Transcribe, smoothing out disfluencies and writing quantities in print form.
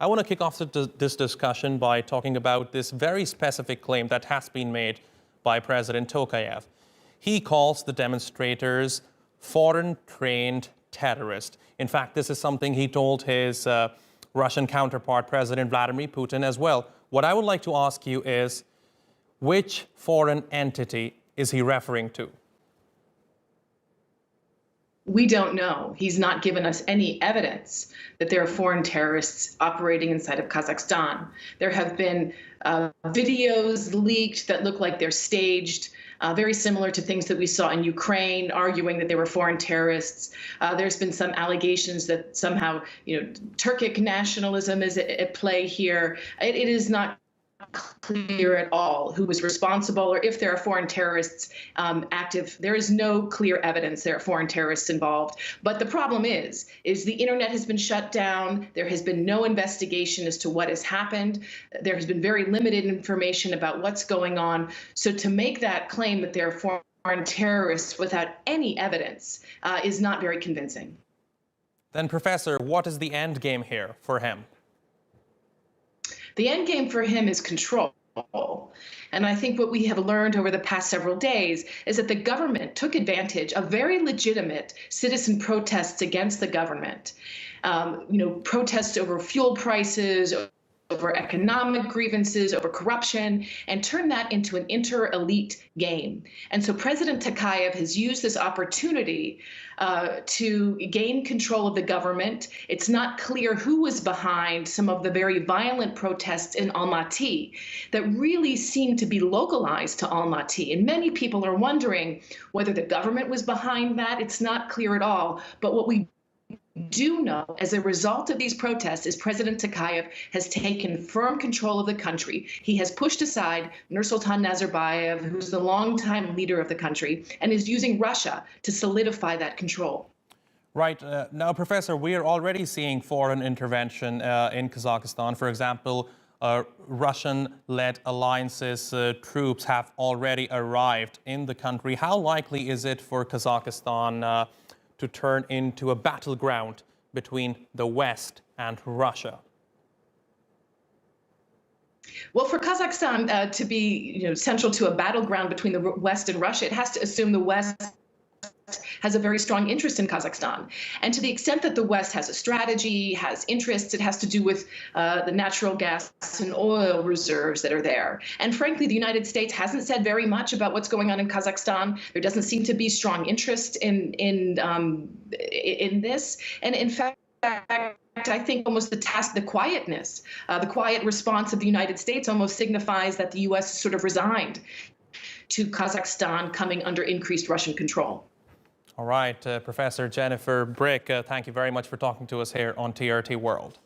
I want to kick off this discussion by talking about this very specific claim that has been made by President Tokayev. He calls the demonstrators foreign-trained terrorists. In fact, this is something he told his Russian counterpart, President Vladimir Putin, as well. What I would like to ask you is, which foreign entity is he referring to? We don't know. He's not given us any evidence that there are foreign terrorists operating inside of Kazakhstan. There have been videos leaked that look like they're staged, very similar to things that we saw in Ukraine, arguing that they were foreign terrorists. There's been some allegations that somehow, Turkic nationalism is at play here. It is not clear at all who was responsible or if there are foreign terrorists active. There is no clear evidence there are foreign terrorists involved. But the problem is the internet has been shut down. There has been no investigation as to what has happened. There has been very limited information about what's going on. So to make that claim that there are foreign terrorists without any evidence is not very convincing. Then, Professor, what is the end game here for him? The end game for him is control. And I think what we have learned over the past several days is that the government took advantage of very legitimate citizen protests against the government, protests over fuel prices, over economic grievances, over corruption, and turn that into an inter-elite game. And so President Tokayev has used this opportunity to gain control of the government. It's not clear who was behind some of the very violent protests in Almaty that really seem to be localized to Almaty. And many people are wondering whether the government was behind that. It's not clear at all. But what we do know as a result of these protests is President Tokayev has taken firm control of the country. He has pushed aside Nursultan Nazarbayev, who's the longtime leader of the country, and is using Russia to solidify that control. Right. Now, Professor, we are already seeing foreign intervention in Kazakhstan. For example, Russian-led alliances troops have already arrived in the country. How likely is it for Kazakhstan to turn into a battleground between the West and Russia? Well, for Kazakhstan to be central to a battleground between the West and Russia, it has to assume the West has a very strong interest in Kazakhstan. And to the extent that the West has a strategy, has interests, it has to do with the natural gas and oil reserves that are there. And frankly, the United States hasn't said very much about what's going on in Kazakhstan. There doesn't seem to be strong interest in this. And in fact, I think almost the quiet response of the United States almost signifies that the U.S. sort of resigned to Kazakhstan coming under increased Russian control. All right, Professor Jennifer Brick, thank you very much for talking to us here on TRT World.